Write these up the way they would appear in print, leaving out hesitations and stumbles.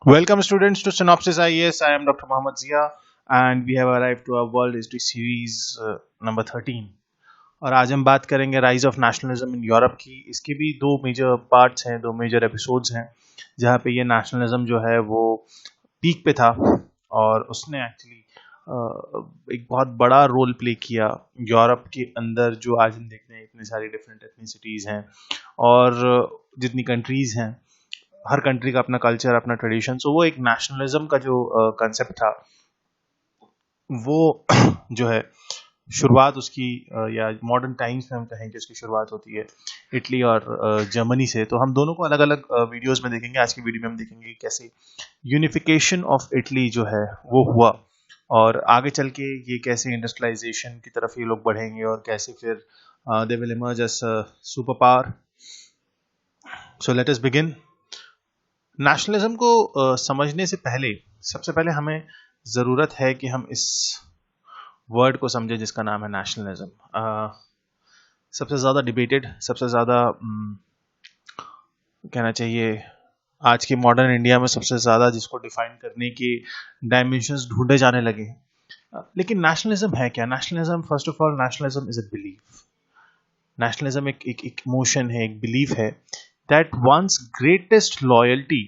Welcome students to Synopsis IAS. I am Dr. Mohammad Zia and we have arrived to our World History Series number 13 और आज हम बात करेंगे rise of nationalism in Europe की। इसके भी दो मेजर पार्ट्स हैं, दो मेजर एपिसोड्स हैं जहाँ पे ये नेशनलिज्म जो है वो पीक पे था और उसने एक्चुअली एक बहुत बड़ा रोल प्ले किया यूरोप के अंदर। जो आज हम देखते हैं इतनी सारी डिफरेंट एथनिसिटीज़ हैं और जितनी कंट्रीज़ हैं, हर कंट्री का अपना कल्चर, अपना ट्रेडिशन। सो वो एक नेशनलिज्म का जो कंसेप्ट था वो जो है शुरुआत उसकी या मॉडर्न टाइम्स में हम कहें कि उसकी शुरुआत होती है इटली और जर्मनी से। तो हम दोनों को अलग अलग वीडियोस में देखेंगे। आज की वीडियो में हम देखेंगे कैसे यूनिफिकेशन ऑफ इटली जो है वो हुआ और आगे चल के ये कैसे इंडस्ट्रियलाइजेशन की तरफ ये लोग बढ़ेंगे और कैसे फिर they will emerge as super power. So let us begin. Nationalism को समझने से पहले सबसे पहले हमें ज़रूरत है कि हम इस वर्ड को समझें जिसका नाम है नेशनलिज्म। सबसे ज़्यादा डिबेटेड, सबसे ज़्यादा कहना चाहिए आज के मॉडर्न इंडिया में सबसे ज़्यादा जिसको डिफाइन करने के डायमेंशंस ढूंढे जाने लगे हैं। लेकिन नेशनलिज्म है क्या? Nationalism, first of all, nationalism is a belief. Nationalism एक इमोशन है, एक बिलीफ है that one's greatest loyalty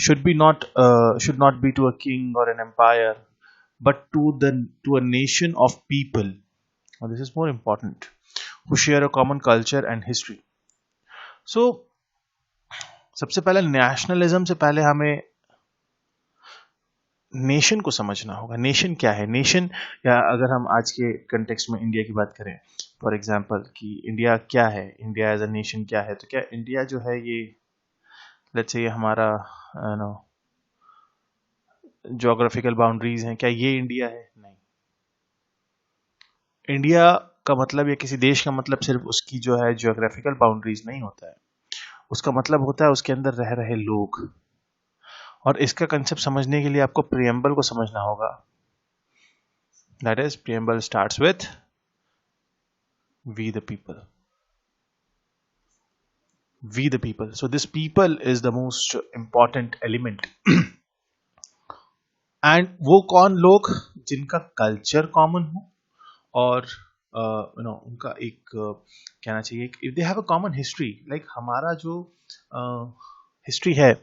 should not be to a king or an empire, but to a nation of people. Now, this is more important, who share a common culture and history. So, सबसे पहले nationalism से पहले हमें nation को समझना होगा। Nation क्या है? नेशन, या अगर हम आज के कंटेक्स्ट में इंडिया की बात करें, फॉर एग्जांपल, कि इंडिया क्या है, इंडिया एज अ नेशन क्या है, तो क्या इंडिया जो है ये लेट्स से ये हमारा नो ज्योग्राफिकल बाउंड्रीज हैं, क्या ये इंडिया है? नहीं। इंडिया का मतलब या किसी देश का मतलब सिर्फ उसकी जो है ज्योग्राफिकल बाउंड्रीज नहीं होता है, उसका मतलब होता है उसके अंदर रह रहे लोग। और इसका कंसेप्ट समझने के लिए आपको प्रियम्बल को समझना होगा। That is, preamble starts with we the people. We the people. So this people is the most important element. And वो कौन लोग? जिनका कल्चर कॉमन हो और उनका एक कहना चाहिए if they have a common history. Like हमारा जो हिस्ट्री है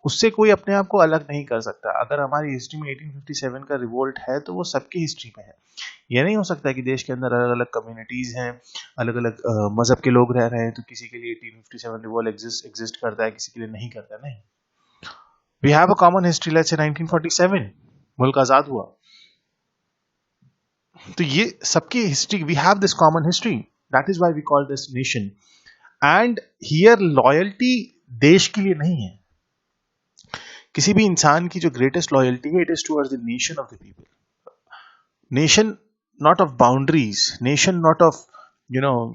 उससे कोई अपने आप को अलग नहीं कर सकता। अगर हमारी हिस्ट्री में 1857 का रिवोल्ट है तो वो सबकी हिस्ट्री में है। ये नहीं हो सकता कि देश के अंदर अलग अलग कम्युनिटीज हैं, अलग अलग मजहब के लोग रह रहे हैं, तो किसी के लिए 1857 रिवोल्ट एग्जिस्ट करता है, किसी के लिए नहीं करता। नहीं, we have a common history. Let's say 1947 मुल्क आजाद हुआ, तो ये सबकी history, we have this common history, that is why we call this nation. And here loyalty देश के लिए नहीं है। किसी भी इंसान की जो ग्रेटेस्ट लॉयल्टी है, it is towards the nation of the people. Nation not of boundaries, nation not of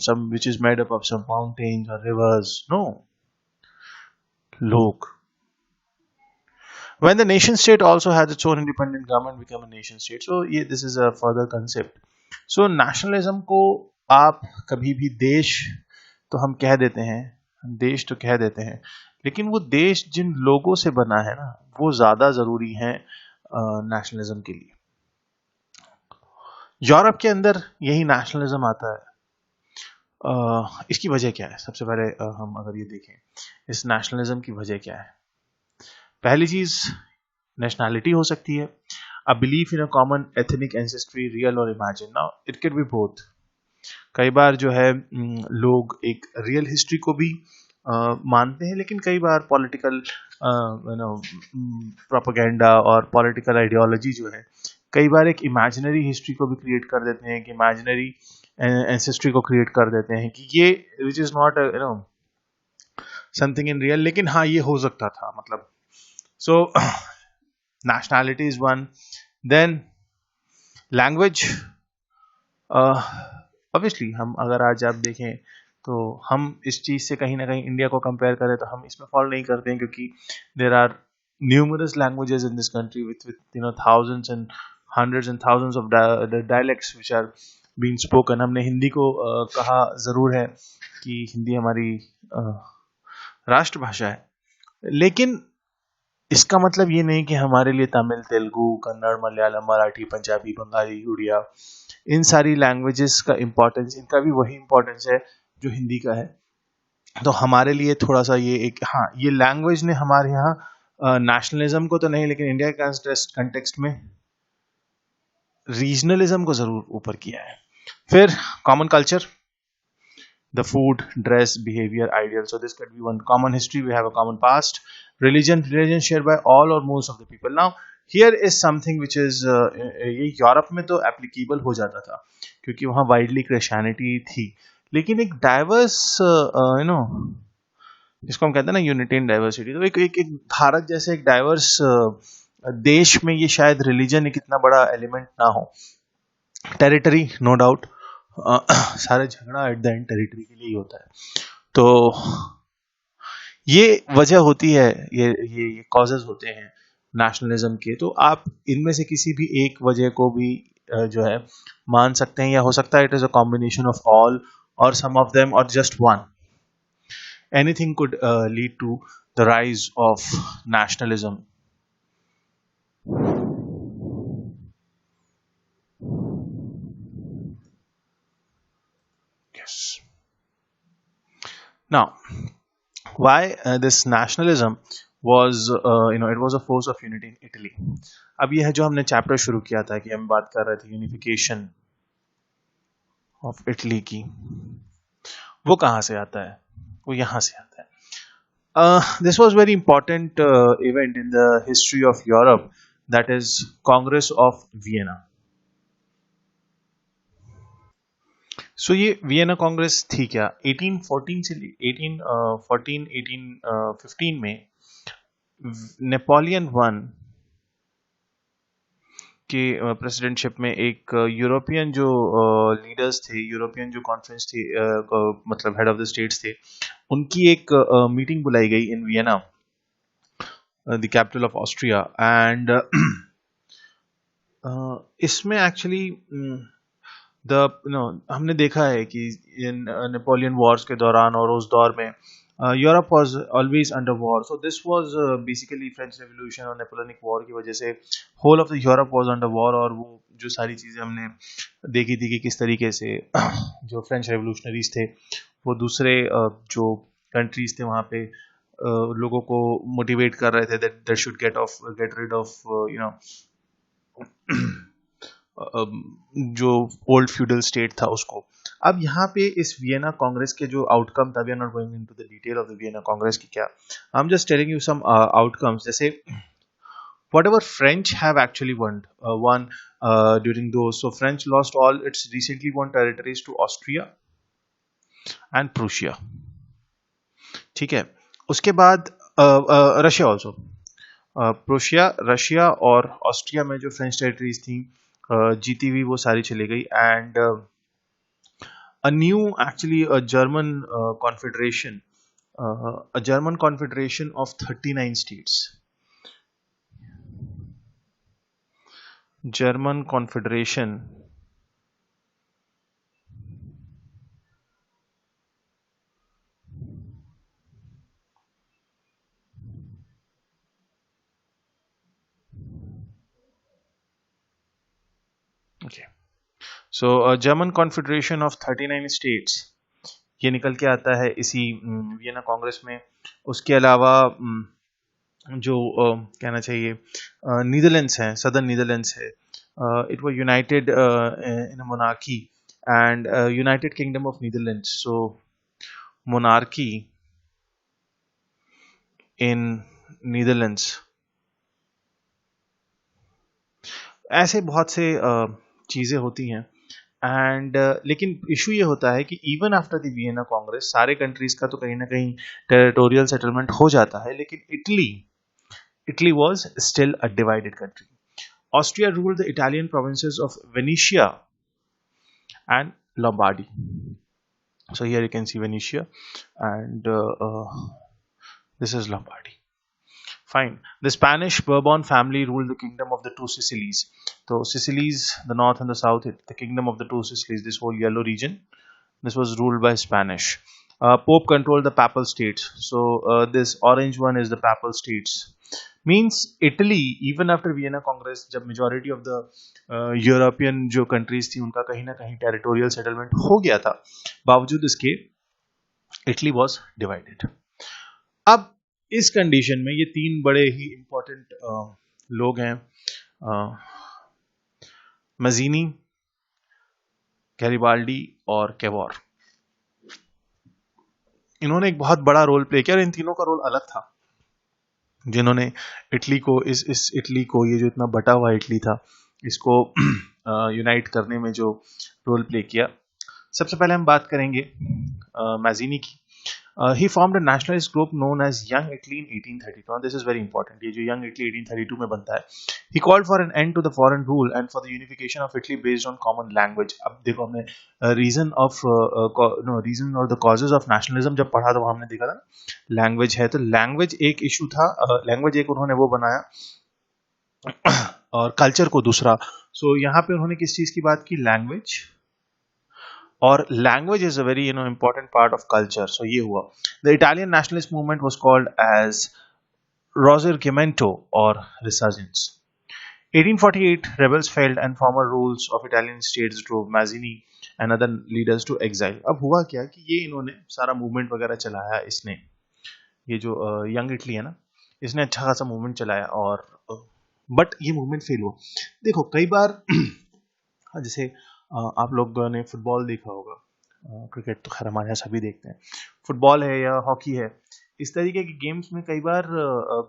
some which is made up of some mountains or rivers. No, लोग। When the nation state also has its own independent government, become a nation state. So this is a further concept. So nationalism को आप कभी भी देश तो हम कह देते हैं, देश तो कह देते हैं, लेकिन वो देश जिन लोगों से बना है ना, वो ज्यादा जरूरी है नेशनलिज्म के लिए। यूरोप के अंदर यही नेशनलिज्म आता है। इसकी वजह क्या है? सबसे पहले हम अगर ये देखें इस नेशनलिज्म की वजह क्या है। पहली चीज नेशनैलिटी हो सकती है, a belief in a common ethnic ancestry, real और imagine. Now it can be both. कई बार जो है लोग एक रियल हिस्ट्री को भी मानते हैं, लेकिन कई बार पॉलिटिकल प्रोपेगेंडा और पॉलिटिकल आइडियोलॉजी जो है कई बार एक इमेजिनरी हिस्ट्री को भी क्रिएट कर देते हैं, कि इमेजिनरी एंसेस्ट्री को क्रिएट कर देते हैं कि ये which is not something in real, लेकिन हाँ ये हो सकता था। मतलब सो nationality is one. Then language, obviously हम अगर आज आप देखें तो हम इस चीज से कहीं ना कहीं इंडिया को कंपेयर करें तो हम इसमें फॉल नहीं करते हैं, क्योंकि there are numerous languages in this country with thousands and hundreds and thousands of dialects which are being spoken. हमने हिंदी को कहा जरूर है कि हिंदी हमारी राष्ट्रभाषा है, लेकिन इसका मतलब ये नहीं कि हमारे लिए तमिल, तेलुगु, कन्नड़, मलयालम, मराठी, पंजाबी, बंगाली, उड़िया, इन सारी लैंग्वेजेस का इम्पोर्टेंस, इनका भी वही इम्पोर्टेंस है जो हिंदी का है। तो हमारे लिए थोड़ा सा ये एक, हाँ, ये लैंग्वेज ने हमारे यहाँ नेशनलिज्म को तो नहीं, लेकिन इंडिया के कंटेक्स्ट में रीजनलिज्म को जरूर ऊपर किया है। फिर common culture, the food, dress, behavior, ideals. So this could be one common history. We have a common past. Religion shared by all or most of the people. Now here is something which is ये Europe में तो applicable हो जाता था क्योंकि वहाँ widely Christianity थी, लेकिन एक डाइवर्स जिसको हम कहते हैं ना यूनिटी इन डाइवर्सिटी, तो एक भारत जैसे एक डाइवर्स देश में ये शायद रिलीजन एक इतना बड़ा एलिमेंट ना हो। टेरिटरी, नो डाउट, सारे झगड़ा एट द एंड टेरिटरी के लिए ही होता है। तो ये वजह होती है, ये कॉजेज होते हैं नेशनलिज्म के। तो आप इनमें से किसी भी एक वजह को भी जो है मान सकते हैं, या हो सकता है it is a combination of all और सम ऑफ देम और just one. Anything could lead to the rise of nationalism. Yes. Now, why this nationalism was, it was a force of unity in Italy. अब ये है जो हमने chapter शुरू किया था कि हम बात कर रहे थे यूनिफिकेशन ऑफ इटली की, वो कहाँ से आता है? वो यहाँ से आता है। This was very important event in the history of Europe, that is congress of Vienna. So ये वियना कांग्रेस थी क्या? 1814 से 1814 1815 में नेपोलियन वन के प्रेसिडेंटशिप में एक यूरोपियन जो लीडर्स थे, यूरोपियन जो कॉन्फ्रेंस थी, मतलब हेड ऑफ द स्टेट्स थे, उनकी एक मीटिंग बुलाई गई in Vienna, the capital of Austria. And इसमें एक्चुअली हमने देखा है कि इन नेपोलियन वॉर्स के दौरान और उस दौर में Europe was always under war. So this was basically French revolution और नेपोलियनिक वॉर की वजह से whole of the Europe was under war. और वो जो सारी चीज़ें हमने देखी थी कि किस तरीके से जो फ्रेंच रेवोल्यूशनरीज थे वो दूसरे जो कंट्रीज थे वहाँ पे लोगों को मोटिवेट कर रहे थे that they should get rid of जो ओल्ड फ्यूडल स्टेट था उसको। अब यहाँ पे इस वियना कांग्रेस के जो आउटकम था, we are not going into the detail of the Vienna Congress की क्या, I am just telling you some outcomes. जैसे whatever French have actually won during those, so French lost all its recently won territories to Austria and Prussia, ठीक है। उसके बाद Russia also, Prussia, Russia और Austria में जो French territories थी जीती हुई वो सारी चली गई। And a new, actually a German confederation, a German confederation of 39 states, German confederation okay, so a German confederation of 39 states, ये निकल के आता है इसी वियना कांग्रेस में। उसके अलावा जो कहना चाहिए नीदरलैंड्स हैं, सदर्न नीदरलैंड्स है, it was United in a monarchy and United kingdom of Netherlands. So monarchy in Netherlands, ऐसे बहुत से चीज़ें होती हैं। एंड लेकिन इशू ये होता है कि even after the Vienna Congress सारे कंट्रीज का तो कहीं ना कहीं टेरिटोरियल सेटलमेंट हो जाता है, लेकिन Italy was still a divided country. Austria ruled the Italian provinces of Venetia and Lombardy. So here you can see Venetia and this is Lombardy. Fine. The Spanish Bourbon family ruled the kingdom of the two Sicilies. So Sicilies, the north and the south, the kingdom of the two Sicilies, this whole yellow region, this was ruled by Spanish. Pope controlled the papal states. So this orange one is the papal states. Means Italy even after Vienna Congress, जब majority of the European जो countries थी उनका कहीं ना कहीं territorial settlement हो गया था, बावजूद इसके इटली वॉज डिवाइडेड। अब इस कंडीशन में ये तीन बड़े ही इंपॉर्टेंट लोग हैं, मजीनी, गैरिबाल्डी और कैवोर। इन्होंने एक बहुत बड़ा रोल प्ले किया और इन तीनों का रोल अलग था, जिन्होंने इटली को इस इटली को, ये जो इतना बटा हुआ इटली था, इसको यूनाइट करने में जो रोल प्ले किया। सबसे पहले हम बात करेंगे मैजीनी की। He formed a nationalist group known as Young Italy in 1832. Now this is very important. ये जो Young Italy 1832 में बनता है. He called for an end to the foreign rule and for the unification of Italy based on common language. अब देखो हमने reason or the causes of nationalism जब पढ़ा तो हमने देखा था language है, तो language एक issue था, language एक उन्होंने वो बनाया और culture को दूसरा। So यहाँ पे उन्होंने किस चीज की बात की? language, और language is a very important part of culture. So ये हुआ। The Italian nationalist movement was called as Risorgimento or Resurgence. 1848 rebels failed and former rules of Italian states drove Mazzini and other leaders to exile. अब हुआ क्या कि ये इन्होंने सारा movement वगैरह चलाया, इसने ये जो यंग इटली है ना, इसने अच्छा खासा मूवमेंट चलाया और बट ये मूवमेंट फेल हुआ। देखो कई बार जैसे आप लोगों ने फुटबॉल देखा होगा, क्रिकेट तो खैर हमारे यहाँ सभी देखते हैं, फुटबॉल है या हॉकी है, इस तरीके के गेम्स में कई बार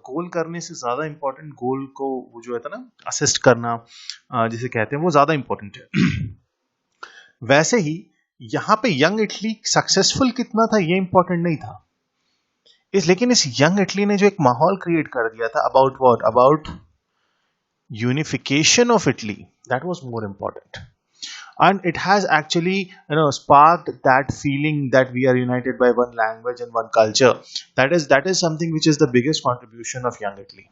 गोल करने से ज़्यादा इम्पोर्टेंट गोल को वो जो है था ना असिस्ट करना जिसे कहते हैं, वो ज़्यादा इम्पोर्टेंट है। वैसे ही यहाँ पे यंग इटली सक्सेसफुल कितना था ये इम्पोर्टेंट नहीं था, लेकिन इस यंग इटली ने जो एक माहौल क्रिएट कर दिया था about what, about unification of Italy, that was more important. And it has actually sparked that feeling that we are united by one language and one culture. That is something which is the biggest contribution of young Italy.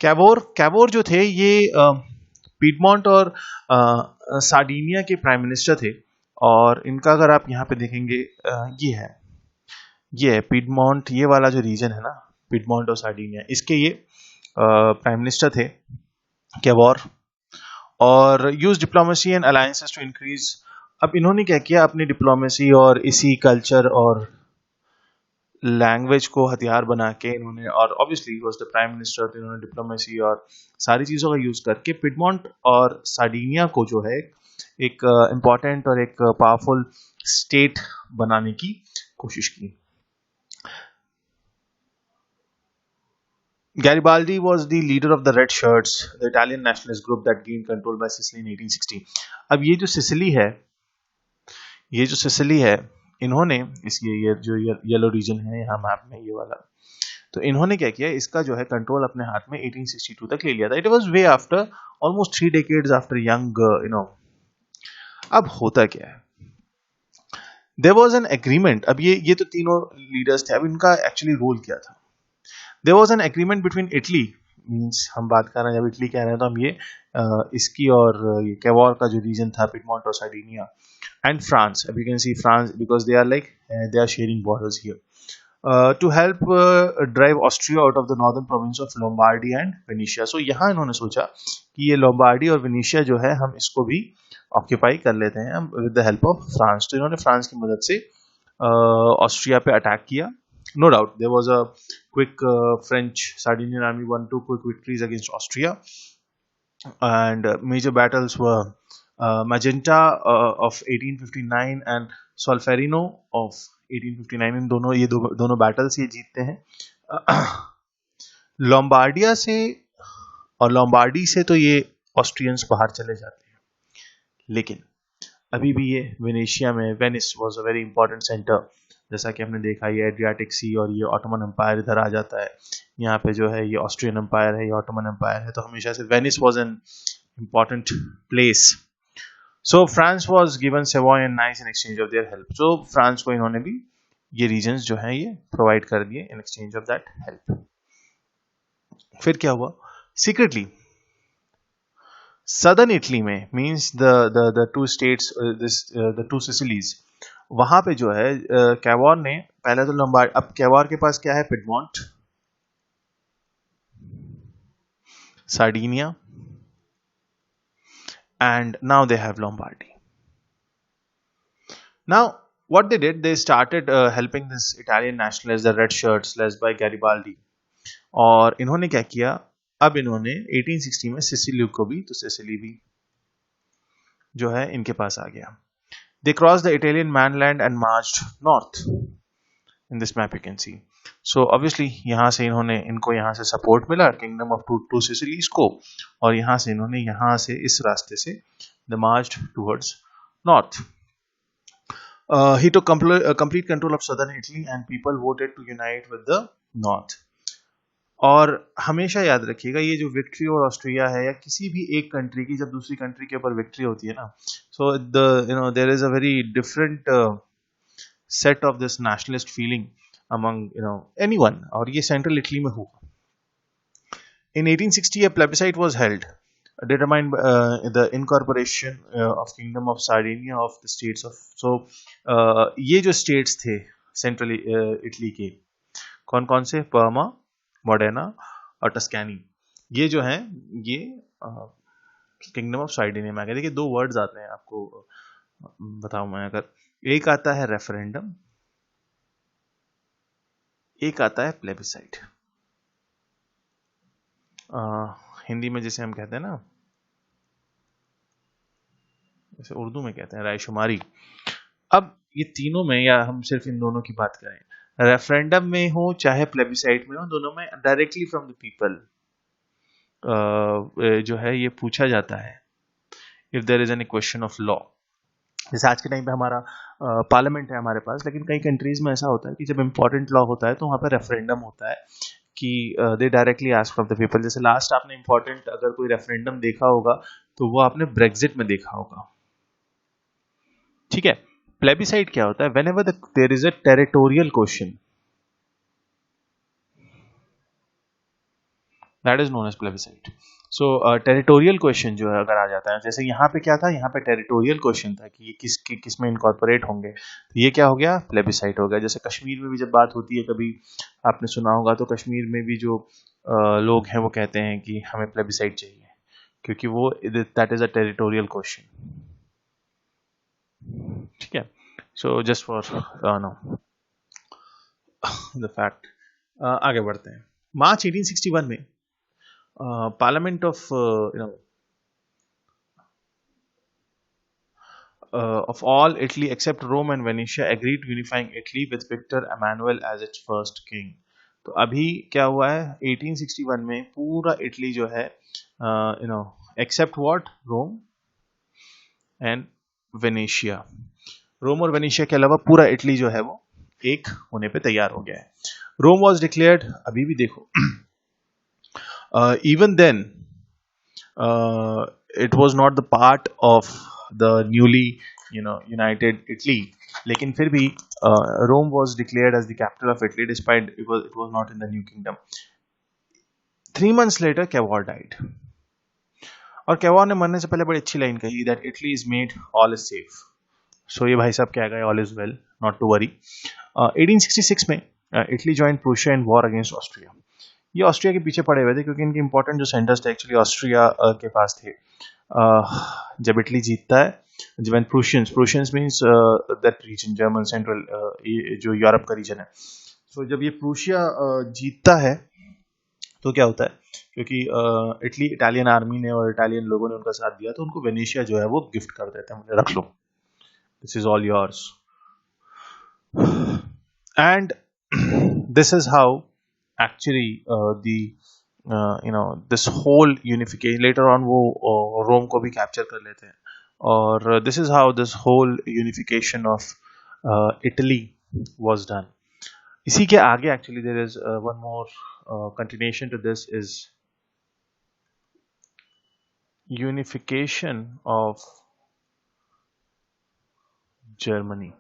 Cavour जो थे ये piedmont और Sardinia के prime minister थे, और इनका अगर आप यहाँ पे देखेंगे ये है पीडमोंट, ये वाला जो रीजन है ना पीडमोंट और सार्डिनिया, इसके ये प्राइम मिनिस्टर थे कैवोर, और use diplomacy and alliances to increase. अब इन्होंने क्या किया, अपनी डिप्लोमेसी और इसी कल्चर और लैंग्वेज को हथियार बना के इन्होंने, और obviously was the prime minister, तो इन्होंने डिप्लोमेसी और सारी चीज़ों का यूज करके पिडमोंट और सार्डिनिया को जो है एक इम्पॉर्टेंट और एक पावरफुल स्टेट बनाने की कोशिश की। Garibaldi was the leader of the Red Shirts, the Italian nationalist group that gained control by Sicily in 1860. अब ये जो सिसिली है, इन्होंने ये जो येलो रीजन है यहाँ मैप में ये वाला, तो इन्होंने क्या किया, इसका जो है कंट्रोल अपने हाथ में 1862 तक ले लिया था। It was way after almost 3 decades after young अब होता क्या है, देयर वाज एन एग्रीमेंट। अब ये तो तीनों लीडर्स थे, अब इनका एक्चुअली रोल क्या था? There was an agreement between Italy, means हम बात कर रहे हैं, जब इटली कह रहे हैं तो हम ये इसकी और ये कैवोर का जो रीजन था पिडमोंट और सार्डिनिया, एंड फ्रांस। अब you can see France because they are sharing borders here to help drive Austria out of the northern province of Lombardy and Venetia. So यहाँ इन्होंने सोचा कि ये लोम्बार्डी और वेनिशिया जो है हम इसको भी ऑक्यूपाई कर लेते हैं with the help of France. तो इन्होंने फ्रांस की मदद से ऑस्ट्रिया पे अटैक किया। No doubt, there was a quick French Sardinian army won 2 quick victories against Austria, and major battles were Magenta of 1859 and Solferino of 1859. इन दोनों battles ये जीतते हैं। लोम्बार्डिया से और लोम्बार्डी से तो ये ऑस्ट्रियंस बाहर चले जाते हैं, लेकिन अभी भी ये वेनेशिया में, Venice was a very important centre, जैसा कि हमने देखा ये एड्रियाटिक सी और ये ऑटोमन एम्पायर इधर आ जाता है, यहाँ पे जो है ये ऑस्ट्रियन एम्पायर है, ये ऑटोमन एम्पायर है, तो हमेशा से Venice was an important place. So France was given Savoy and nice in exchange of their help. So France को इन्होंने भी ये रीजन्स जो है ये प्रोवाइड कर दिए in exchange of that help. फिर क्या हुआ, सीक्रेटली सदर्न इटली में, means the two states, the two Sicilies, वहां पे जो है कैवोर ने पहले तो लोम्बार्ड, अब कैवोर के पास क्या है, Piedmont, Sardinia, and now they have Lombardy. Now, what they did, they started helping this Italian nationalists, the red shirts, led by Garibaldi. और इन्होंने क्या किया, अब इन्होंने 1860 में सिसिली को भी, तो सिसिली भी जो है इनके पास आ गया. They crossed the Italian mainland and marched north. In this map you can see. So obviously यहाँ से इनको यहाँ से सपोर्ट मिला किंगडम ऑफ टू सिसिलीज को, और यहाँ से इन्होंने यहाँ से इस रास्ते से they marched towards north. He took complete control of southern Italy and people voted to unite with the north. और हमेशा याद रखिएगा, ये जो विक्ट्री और ऑस्ट्रिया है या किसी भी एक कंट्री की जब दूसरी कंट्री के ऊपर विक्ट्री होती है ना, so there is a very different set of this nationalist feeling among anyone, और ये सेंट्रल इटली में हुआ. In 1860 a plebiscite was held determined the incorporation of Kingdom of Sardinia of the states of, so ये जो states थे central Italy के कौन कौन से, पर्मा, मोडेना और टस्कैनी, ये जो हैं ये किंगडम ऑफ सार्डिनिया में आ गए. देखिए दो वर्ड्स आते हैं, आपको बताऊं मैं, अगर एक आता है रेफरेंडम, एक आता है प्लेबिसाइट. हिंदी में जैसे हम कहते हैं ना, जैसे उर्दू में कहते हैं रायशुमारी. अब ये तीनों में, या हम सिर्फ इन दोनों की बात करें, रेफरेंडम में हो चाहे प्लेबिसाइट में हो, दोनों में डायरेक्टली फ्रॉम द पीपल जो है ये पूछा जाता है if there is any question of law. जैसे आज के टाइम पे हमारा पार्लियामेंट है हमारे पास, लेकिन कई कंट्रीज में ऐसा होता है कि जब इंपॉर्टेंट लॉ होता है तो वहाँ पर रेफरेंडम होता है कि दे directly ask from the people. जैसे लास्ट आपने इंपॉर्टेंट अगर कोई रेफरेंडम देखा होगा तो वो आपने ब्रेक्जिट में देखा होगा. ठीक है. प्लेबिसाइट क्या होता है, whenever there is a territorial question, that is known as plebiscite. So territorial question जो है अगर आ जाता है, जैसे यहाँ पे क्या था, यहाँ पे टेरिटोरियल क्वेश्चन था कि ये किस में इनकॉर्पोरेट होंगे, तो ये क्या हो गया, प्लेबिसाइट हो गया. जैसे कश्मीर में भी जब बात होती है, कभी आपने सुना होगा, तो कश्मीर में भी जो लोग हैं वो कहते हैं कि हमें प्लेबिसाइट चाहिए, क्योंकि वो that is a territorial question. ठीक है. So just for know the fact. आगे बढ़ते हैं. मार्च 1861 में Parliament of of all Italy except Rome and Venetia agreed unifying Italy with Victor Emmanuel as its first king. तो अभी क्या हुआ है, 1861 में पूरा इटली जो है except what, Rome and Venetia, रोम और वेनेशिया के अलावा पूरा इटली जो है वो एक होने पे तैयार हो गया है. रोम वॉज डिक्लेयर्ड, अभी भी देखो even then it was not the part of the newly united Italy, लेकिन फिर भी Rome was declared as the capital of Italy despite it was not in the new kingdom. 3 months later Cavour died, और कैवॉर ने मरने से पहले बड़ी अच्छी लाइन कही, that Italy is made, all is safe. So ये भाई साहब क्या गए, all is well, not to worry. 1866 में Italy joined Prussia in war against Austria. ये ऑस्ट्रिया के पीछे पड़े हुए थे क्योंकि इनके इंपॉर्टेंट जो सेंटर्स थे एक्चुअली ऑस्ट्रिया के पास थे. जब इटली जीतता है, जब Prussians means that region, German central, जो यूरोप का रीजन है. सो जब ये प्रूशिया जीतता है तो क्या होता है, क्योंकि इटली इटालियन आर्मी ने और इटालियन लोगों ने उनका साथ दिया, तो उनको वेनेशिया जो है वो गिफ्ट कर देते हैं, मुझे रख लो, this is all yours. And this is how actually this whole unification, later on वो रोम को भी कैप्चर कर लेते हैं, और this is how this whole unification of Italy was done. इसी के आगे actually there is one more continuation to this, is unification of Germany.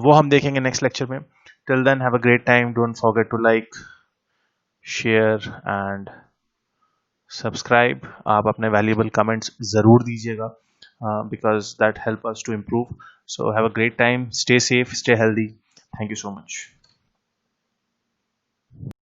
वो हम देखेंगे नेक्स्ट लेक्चर में. Till then, have a great time. Don't forget to like, share and subscribe. आप अपने valuable comments ज़रूर दीजिएगा because that help us to improve. So have a great time. Stay safe, stay healthy. Thank you so much.